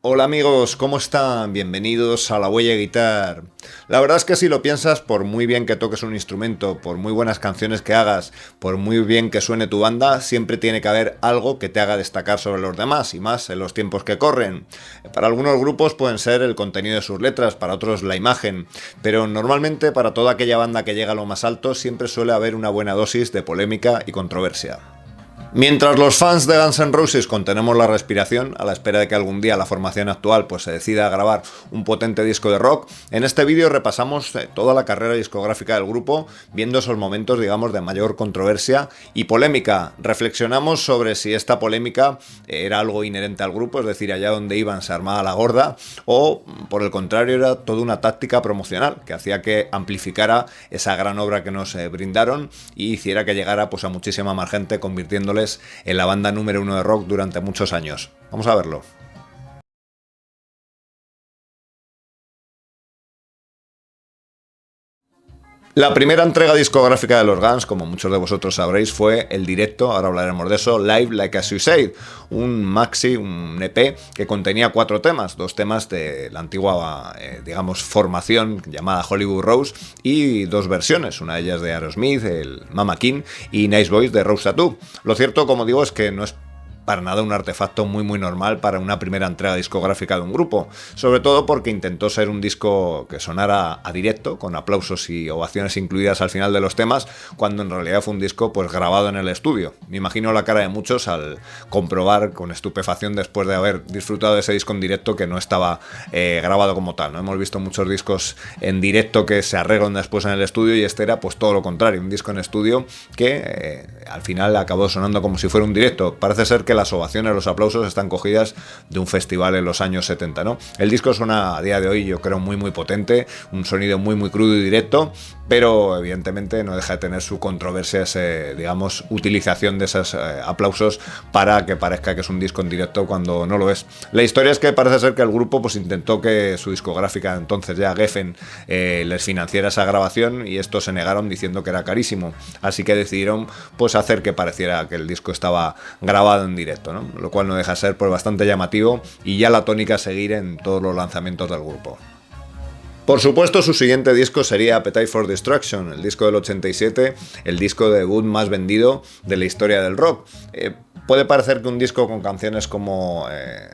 Hola amigos, ¿cómo están? Bienvenidos a La Huella Guitar. La verdad es que si lo piensas, por muy bien que toques un instrumento, por muy buenas canciones que hagas, por muy bien que suene tu banda, siempre tiene que haber algo que te haga destacar sobre los demás, y más en los tiempos que corren. Para algunos grupos pueden ser el contenido de sus letras, para otros la imagen, pero normalmente para toda aquella banda que llega a lo más alto siempre suele haber una buena dosis de polémica y controversia. Mientras los fans de Guns N' Roses contenemos la respiración a la espera de que algún día la formación actual se decida a grabar un potente disco de rock, en este vídeo repasamos toda la carrera discográfica del grupo, viendo esos momentos, digamos, de mayor controversia y polémica. Reflexionamos sobre si esta polémica era algo inherente al grupo, es decir, allá donde iban se armaba la gorda, o por el contrario era toda una táctica promocional que hacía que amplificara esa gran obra que nos brindaron y hiciera que llegara a muchísima más gente, convirtiéndoles en la banda número 1 de rock durante muchos años. Vamos a verlo. La primera entrega discográfica de los Guns, como muchos de vosotros sabréis, fue el directo, ahora hablaremos de eso, Live Like a Suicide, un maxi, un EP que contenía 4 temas, 2 temas de la antigua, digamos, formación llamada Hollywood Rose y 2 versiones, una de ellas de Aerosmith, el Mama King y Nice Boys de Rose Tattoo. Lo cierto, como digo, es que no es para nada un artefacto muy normal para una primera entrega discográfica de un grupo, sobre todo porque intentó ser un disco que sonara a directo, con aplausos y ovaciones incluidas al final de los temas, cuando en realidad fue un disco grabado en el estudio. Me imagino la cara de muchos al comprobar con estupefacción, después de haber disfrutado de ese disco en directo, que no estaba grabado como tal, ¿no? Hemos visto muchos discos en directo que se arreglan después en el estudio, y este era todo lo contrario, un disco en estudio que al final acabó sonando como si fuera un directo. Parece ser que las ovaciones, los aplausos están cogidas de un festival en los años 70, ¿no? El disco suena a día de hoy, yo creo, muy potente, un sonido muy crudo y directo, pero evidentemente no deja de tener su controversia, digamos, utilización de esos aplausos para que parezca que es un disco en directo cuando no lo es. La historia es que parece ser que el grupo intentó que su discográfica, entonces ya Geffen, les financiara esa grabación, y estos se negaron diciendo que era carísimo, así que decidieron hacer que pareciera que el disco estaba grabado en directo, ¿no? Lo cual no deja de ser bastante llamativo y ya la tónica a seguir en todos los lanzamientos del grupo. Por supuesto, su siguiente disco sería Appetite for Destruction, el disco del 87, el disco de debut más vendido de la historia del rock. Puede parecer que un disco con canciones como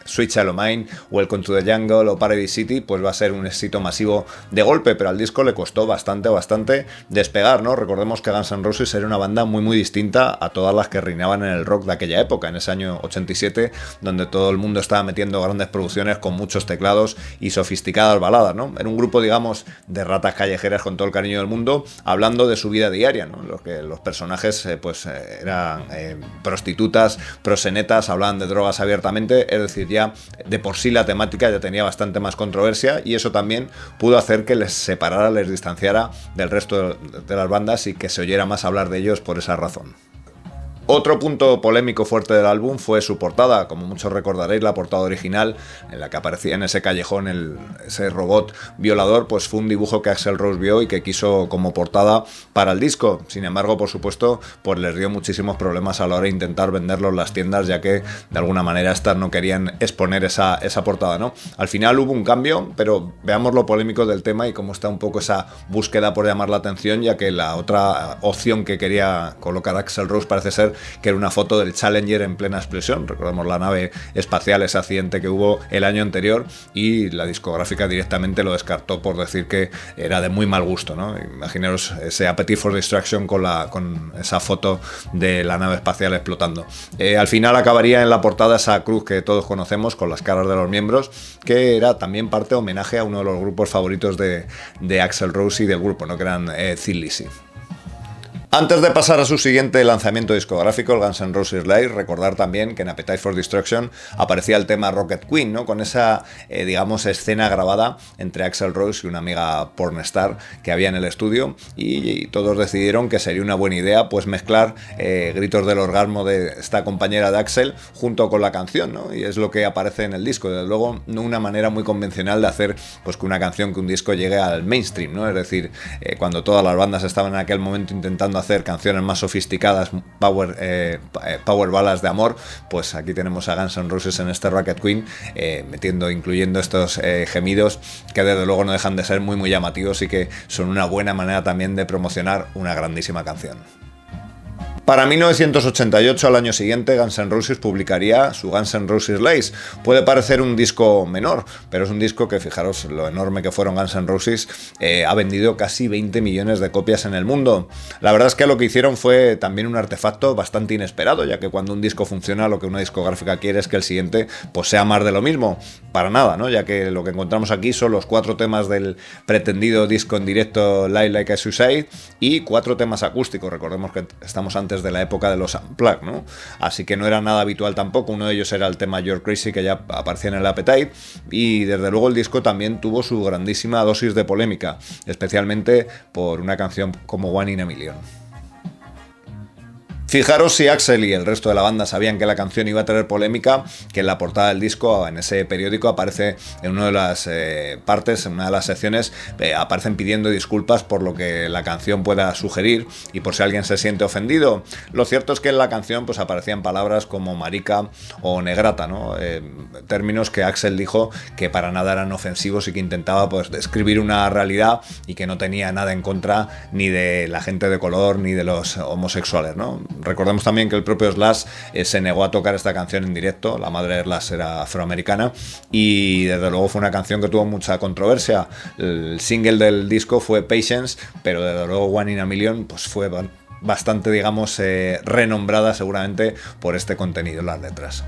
Sweet Child O' Mine, Welcome to the Jungle o Paradise City va a ser un éxito masivo de golpe, pero al disco le costó bastante despegar, ¿no? Recordemos que Guns N' Roses era una banda muy distinta a todas las que reinaban en el rock de aquella época, en ese año 87, donde todo el mundo estaba metiendo grandes producciones con muchos teclados y sofisticadas baladas, ¿no? Era un grupo, digamos, de ratas callejeras con todo el cariño del mundo, hablando de su vida diaria, ¿no? Los personajes eran prostitutas, prosenetas, hablaban de drogas abiertamente, es decir, ya de por sí la temática ya tenía bastante más controversia, y eso también pudo hacer que les separara, les distanciara del resto de las bandas y que se oyera más hablar de ellos por esa razón. Otro punto polémico fuerte del álbum fue su portada. Como muchos recordaréis, la portada original, en la que aparecía en ese callejón ese robot violador, fue un dibujo que Axl Rose vio y que quiso como portada para el disco. Sin embargo, por supuesto, les dio muchísimos problemas a la hora de intentar venderlo en las tiendas, ya que de alguna manera estas no querían exponer esa portada, ¿no? Al final hubo un cambio, pero veamos lo polémico del tema y cómo está un poco esa búsqueda por llamar la atención, ya que la otra opción que quería colocar Axl Rose parece ser que era una foto del Challenger en plena explosión. Recordemos la nave espacial, ese accidente que hubo el año anterior, y la discográfica directamente lo descartó por decir que era de muy mal gusto, ¿no? Imaginaros ese Appetite for Destruction con esa foto de la nave espacial explotando. Al final acabaría en la portada esa cruz que todos conocemos con las caras de los miembros, que era también parte de homenaje a uno de los grupos favoritos de Axl Rose y del grupo, ¿no? Que eran Thin Lizzy. Antes de pasar a su siguiente lanzamiento discográfico, el Guns N' Roses Live, recordar también que en Appetite for Destruction aparecía el tema Rocket Queen, ¿no? Con esa, digamos, escena grabada entre Axl Rose y una amiga pornstar que había en el estudio, y todos decidieron que sería una buena idea mezclar gritos del orgasmo de esta compañera de Axl junto con la canción, ¿no? Y es lo que aparece en el disco. Desde luego, no una manera muy convencional de hacer que una canción, que un disco llegue al mainstream, ¿no? Es decir, cuando todas las bandas estaban en aquel momento intentando hacer canciones más sofisticadas, power ballads de amor, pues aquí tenemos a Guns N' Roses en este Rocket Queen, incluyendo estos gemidos que desde luego no dejan de ser muy muy llamativos y que son una buena manera también de promocionar una grandísima canción. Para 1988, al año siguiente, Guns N' Roses publicaría su Guns N' Roses Lace. Puede parecer un disco menor, pero es un disco que, fijaros lo enorme que fueron Guns N' Roses, ha vendido casi 20 millones de copias en el mundo. La verdad es que lo que hicieron fue también un artefacto bastante inesperado, ya que cuando un disco funciona, lo que una discográfica quiere es que el siguiente pues sea más de lo mismo. Para nada, ¿no? Ya que lo que encontramos aquí son los 4 temas del pretendido disco en directo Live Like a Suicide y 4 temas acústicos. Recordemos que estamos antes de la época de los Unplugged, ¿no? Así que no era nada habitual tampoco. Uno de ellos era el tema You're Crazy, que ya aparecía en el Appetite, y desde luego el disco también tuvo su grandísima dosis de polémica, especialmente por una canción como One in a Million. Fijaros si Axl y el resto de la banda sabían que la canción iba a tener polémica, que en la portada del disco, en ese periódico, aparece en una de las partes, en una de las secciones, aparecen pidiendo disculpas por lo que la canción pueda sugerir y por si alguien se siente ofendido. Lo cierto es que en la canción pues aparecían palabras como marica o negrata, ¿no? Términos que Axl dijo que para nada eran ofensivos y que intentaba pues describir una realidad y que no tenía nada en contra ni de la gente de color ni de los homosexuales, ¿no? Recordemos también que el propio Slash se negó a tocar esta canción en directo. La madre de Slash era afroamericana y desde luego fue una canción que tuvo mucha controversia. El single del disco fue Patience, pero desde luego One in a Million pues fue bastante, digamos, renombrada seguramente por este contenido en las letras.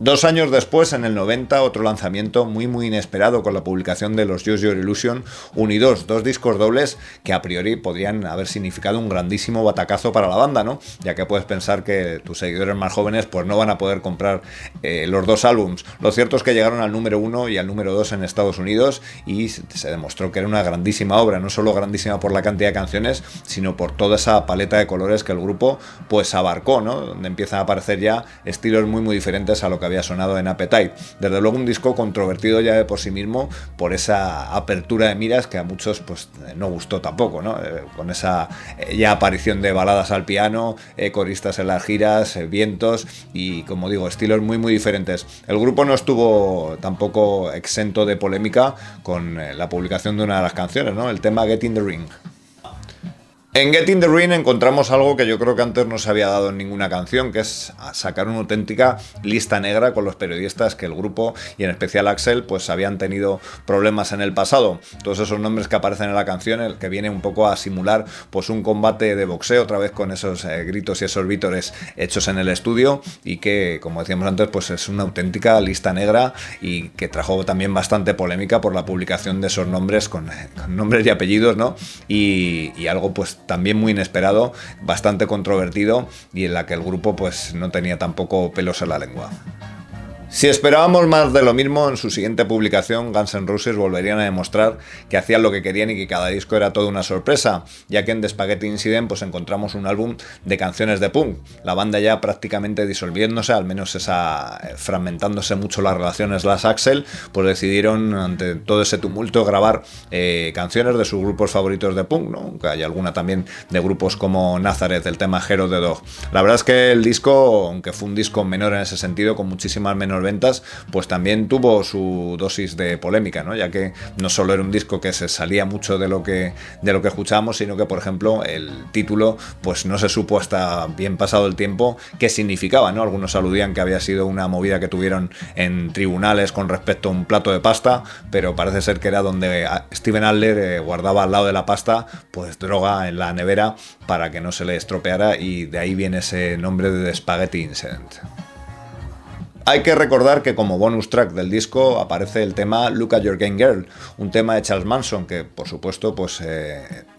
2 años después, en el 90, otro lanzamiento muy muy inesperado con la publicación de los Use Your Illusion 1 y 2, 2 discos dobles que a priori podrían haber significado un grandísimo batacazo para la banda, ¿no? Ya que puedes pensar que tus seguidores más jóvenes pues no van a poder comprar los 2 álbums. Lo cierto es que llegaron al número 1 y al número 2 en Estados Unidos y se demostró que era una grandísima obra, no solo grandísima por la cantidad de canciones, sino por toda esa paleta de colores que el grupo pues abarcó, ¿no? Donde empiezan a aparecer ya estilos muy muy diferentes a lo que había sonado en Appetite. Desde luego un disco controvertido ya de por sí mismo por esa apertura de miras que a muchos pues no gustó tampoco, ¿no? Con esa ya aparición de baladas al piano, coristas en las giras, vientos y, como digo, estilos muy muy diferentes. El grupo no estuvo tampoco exento de polémica con la publicación de una de las canciones, ¿no? El tema Get in the Ring. En Get in the Ring encontramos algo que yo creo que antes no se había dado en ninguna canción, que es sacar una auténtica lista negra con los periodistas que el grupo, y en especial Axl, pues habían tenido problemas en el pasado. Todos esos nombres que aparecen en la canción, el que viene un poco a simular pues un combate de boxeo, otra vez con esos gritos y esos vítores hechos en el estudio, y que, como decíamos antes, pues es una auténtica lista negra y que trajo también bastante polémica por la publicación de esos nombres con nombres y apellidos, ¿no? Y algo pues también muy inesperado, bastante controvertido y en la que el grupo pues no tenía tampoco pelos en la lengua. Si esperábamos más de lo mismo, en su siguiente publicación Guns N' Roses volverían a demostrar que hacían lo que querían y que cada disco era toda una sorpresa, ya que en The Spaghetti Incident pues encontramos un álbum de canciones de punk, la banda ya prácticamente disolviéndose, al menos fragmentándose mucho las relaciones Slash-Axl, pues decidieron ante todo ese tumulto grabar canciones de sus grupos favoritos de punk, ¿no? Aunque hay alguna también de grupos como Nazareth, el tema Hero the Dog. La verdad es que el disco, aunque fue un disco menor en ese sentido, con muchísimas menos ventas, pues también tuvo su dosis de polémica, ¿no? Ya que no solo era un disco que se salía mucho de lo que escuchábamos, sino que, por ejemplo, el título pues no se supo hasta bien pasado el tiempo qué significaba, ¿no? Algunos aludían que había sido una movida que tuvieron en tribunales con respecto a un plato de pasta, pero parece ser que era donde Steven Adler guardaba al lado de la pasta pues droga en la nevera para que no se le estropeara, y de ahí viene ese nombre de The Spaghetti Incident. Hay que recordar que como bonus track del disco aparece el tema Look at Your Game Girl, un tema de Charles Manson que, por supuesto, pues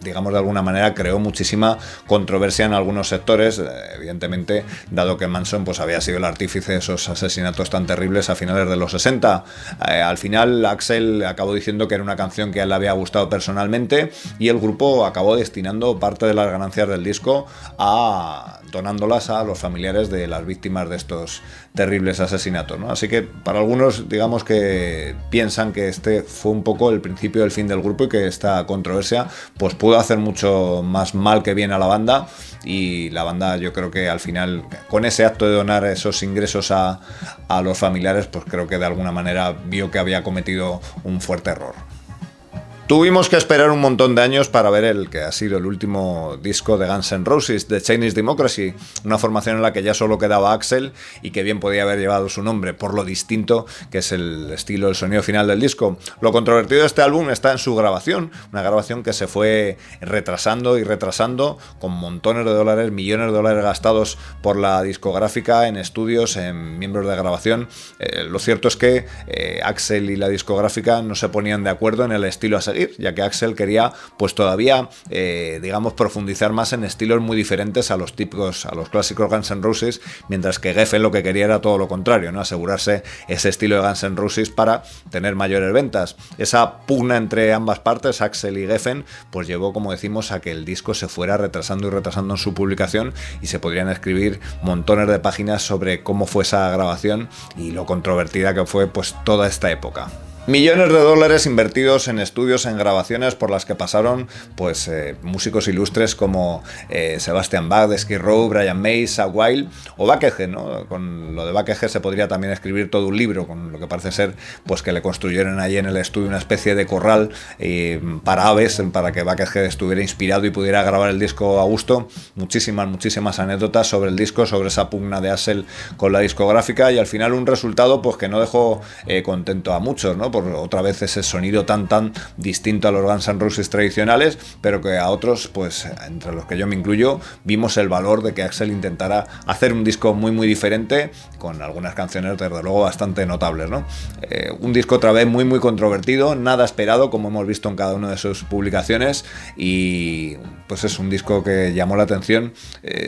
digamos de alguna manera creó muchísima controversia en algunos sectores, evidentemente, dado que Manson pues había sido el artífice de esos asesinatos tan terribles a finales de los 60. Al final Axl acabó diciendo que era una canción que a él le había gustado personalmente, y el grupo acabó destinando parte de las ganancias del disco donándolas a los familiares de las víctimas de terribles asesinatos, ¿no? Así que para algunos, digamos que piensan que este fue un poco el principio del fin del grupo y que esta controversia pues pudo hacer mucho más mal que bien a la banda, y la banda, yo creo que al final, con ese acto de donar esos ingresos a los familiares, pues creo que de alguna manera vio que había cometido un fuerte error. Tuvimos que esperar un montón de años para ver el que ha sido el último disco de Guns N' Roses, The Chinese Democracy, una formación en la que ya solo quedaba Axl y que bien podía haber llevado su nombre por lo distinto que es el estilo, el sonido final del disco. Lo controvertido de este álbum está en su grabación, una grabación que se fue retrasando y retrasando, con montones de dólares, millones de dólares gastados por la discográfica en estudios, en miembros de grabación. Lo cierto es que Axl y la discográfica no se ponían de acuerdo en el estilo a seguir, ya que Axl quería pues todavía digamos profundizar más en estilos muy diferentes a los típicos, a los clásicos Guns N' Roses, mientras que Geffen lo que quería era todo lo contrario, ¿no? Asegurarse ese estilo de Guns N' Roses para tener mayores ventas. Esa pugna entre ambas partes, Axl y Geffen, pues llevó, como decimos, a que el disco se fuera retrasando y retrasando en su publicación, y se podrían escribir montones de páginas sobre cómo fue esa grabación y lo controvertida que fue pues toda esta época. Millones de dólares invertidos en estudios, en grabaciones por las que pasaron pues músicos ilustres como Sebastian Bach, Skid Row, Brian May, Zakk Wylde o Buckethead, ¿no? Con lo de Buckethead se podría también escribir todo un libro, con lo que parece ser pues que le construyeron allí en el estudio una especie de corral para aves, para que Buckethead estuviera inspirado y pudiera grabar el disco a gusto. Muchísimas anécdotas sobre el disco, sobre esa pugna de Axl con la discográfica, y al final un resultado pues que no dejó contento a muchos, ¿no? Por otra vez ese sonido tan distinto a los Guns N' Roses tradicionales, pero que a otros, pues entre los que yo me incluyo, vimos el valor de que Axl intentara hacer un disco muy diferente, con algunas canciones desde luego bastante notables, ¿no? Un disco otra vez muy controvertido, nada esperado, como hemos visto en cada una de sus publicaciones, y pues es un disco que llamó la atención,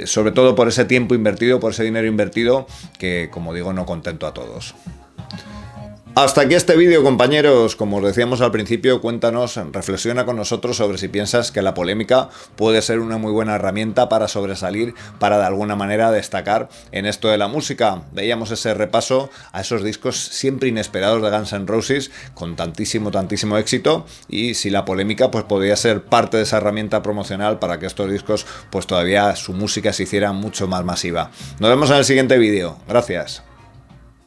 sobre todo por ese tiempo invertido, por ese dinero invertido, que, como digo, no contentó a todos. Hasta aquí este vídeo, compañeros. Como os decíamos al principio, cuéntanos, reflexiona con nosotros sobre si piensas que la polémica puede ser una muy buena herramienta para sobresalir, para de alguna manera destacar en esto de la música. Veíamos ese repaso a esos discos siempre inesperados de Guns N' Roses con tantísimo éxito, y si la polémica pues podría ser parte de esa herramienta promocional para que estos discos pues todavía su música se hiciera mucho más masiva. Nos vemos en el siguiente vídeo. Gracias.